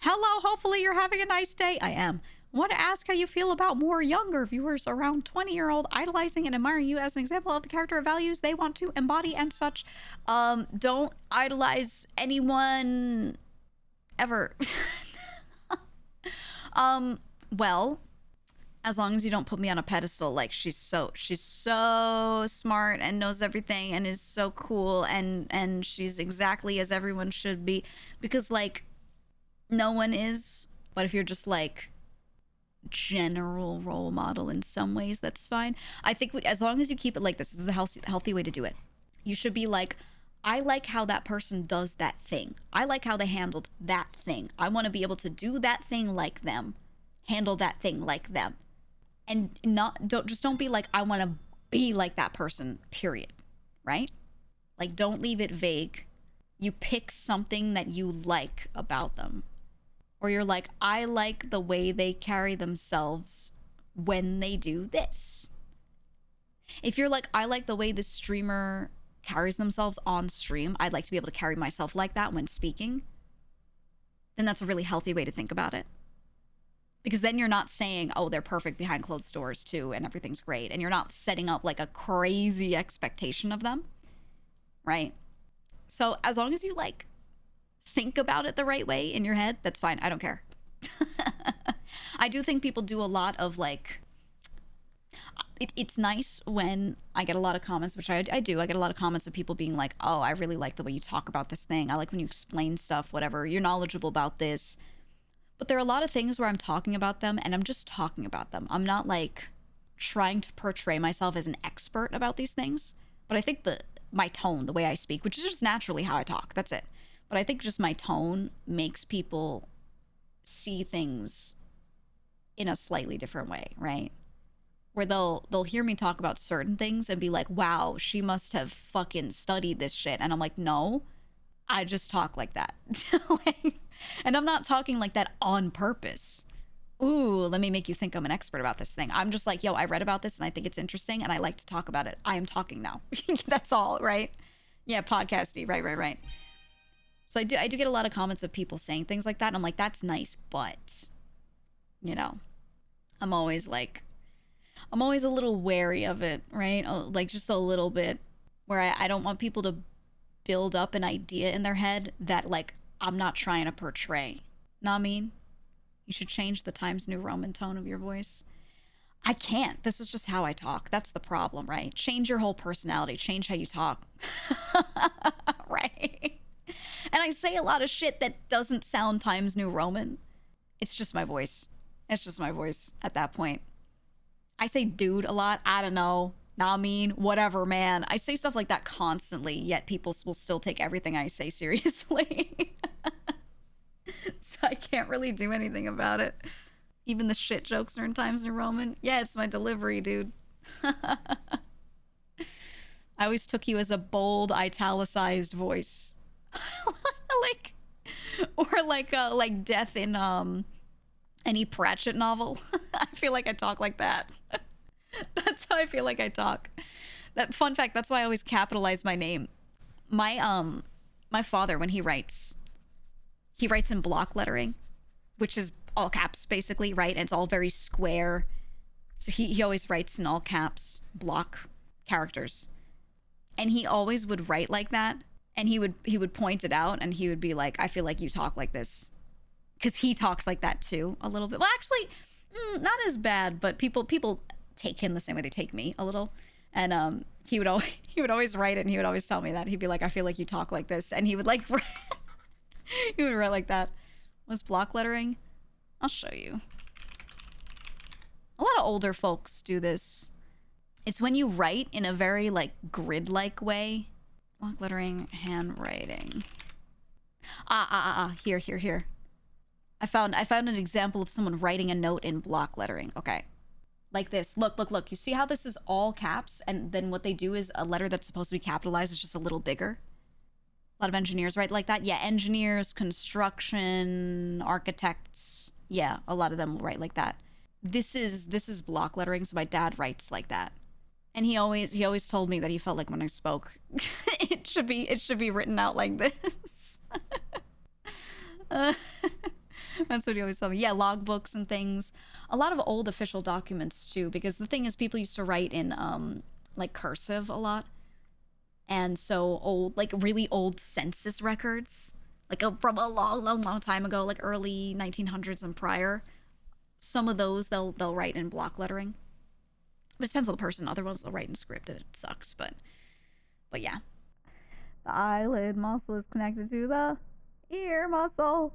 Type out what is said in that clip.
Hello, hopefully you're having a nice day. I am. I want to ask how you feel about more younger viewers around 20-year-old idolizing and admiring you as an example of the character or values they want to embody and such. Don't idolize anyone ever. Well, as long as you don't put me on a pedestal, like she's so smart and knows everything and is so cool and she's exactly as everyone should be, because like no one is. But if you're just like general role model in some ways, that's fine. I think as long as you keep it like this is a healthy way to do it. You should be like, I like how that person does that thing. I like how they handled that thing. I want to be able to do that thing like them, handle that thing like them. And don't be like, I want to be like that person, period. Right? Like, don't leave it vague. You pick something that you like about them. Or you're like, I like the way they carry themselves when they do this. If you're like, I like the way this streamer carries themselves on stream, I'd like to be able to carry myself like that when speaking, then that's a really healthy way to think about it. Because then you're not saying, oh, they're perfect behind closed doors too, and everything's great. And you're not setting up like a crazy expectation of them, right? So as long as you like think about it the right way in your head, that's fine. I don't care. I do think people do a lot of like, it's nice when I get a lot of comments, which I do. I get a lot of comments of people being like, oh, I really like the way you talk about this thing. I like when you explain stuff, whatever. You're knowledgeable about this. But there are a lot of things where I'm talking about them and I'm just talking about them. I'm not like trying to portray myself as an expert about these things. But I think my tone, the way I speak, which is just naturally how I talk, that's it. But I think just my tone makes people see things in a slightly different way, right? Where they'll hear me talk about certain things and be like, wow, she must have fucking studied this shit. And I'm like, no, I just talk like that. And I'm not talking like that on purpose. Ooh, let me make you think I'm an expert about this thing. I'm just like, yo, I read about this and I think it's interesting and I like to talk about it. I am talking now. That's all, right? Yeah, podcasty, right. So I do get a lot of comments of people saying things like that. And I'm like, that's nice, but, you know, I'm always a little wary of it, right? Like just a little bit, where I don't want people to build up an idea in their head that like I'm not trying to portray. Know what I mean? You should change the Times New Roman tone of your voice. I can't. This is just how I talk. That's the problem, right? Change your whole personality. Change how you talk. Right? And I say a lot of shit that doesn't sound Times New Roman. It's just my voice. It's just my voice at that point. I say dude a lot. I don't know. Nah, I mean, whatever, man. I say stuff like that constantly, yet people will still take everything I say seriously. So I can't really do anything about it. Even the shit jokes are in Times New Roman. Yeah, it's my delivery, dude. I always took you as a bold, italicized voice. like death in any Pratchett novel. I feel like I talk like that. That's how I feel like I talk. That fun fact, that's why I always capitalize my name. My father, when he writes in block lettering, which is all caps basically, right? And it's all very square. So he always writes in all caps, block characters. And he always would write like that. And he would point it out and he would be like, I feel like you talk like this. Because he talks like that too, a little bit. Well, actually, not as bad, but people take him the same way they take me a little. And he would always write it and he would always tell me that. He'd be like, I feel like you talk like this. And he would like he would write like that. Was block lettering? I'll show you. A lot of older folks do this. It's when you write in a very like grid-like way. Block lettering, handwriting. Here. I found an example of someone writing a note in block lettering. Okay. Like this. Look. You see how this is all caps? And then what they do is a letter that's supposed to be capitalized is just a little bigger. A lot of engineers write like that. Yeah, engineers, construction, architects. Yeah, a lot of them will write like that. This is block lettering, so my dad writes like that. And he always told me that he felt like when I spoke, it should be written out like this. That's what he always told me. Yeah, logbooks and things. A lot of old official documents too, because the thing is, people used to write in like cursive a lot, and so old, like really old census records, like from a long, long, long time ago, like early 1900s and prior. Some of those they'll write in block lettering. But it depends on the person. Other ones they'll write in script, and it sucks. But yeah, the eyelid muscle is connected to the ear muscle.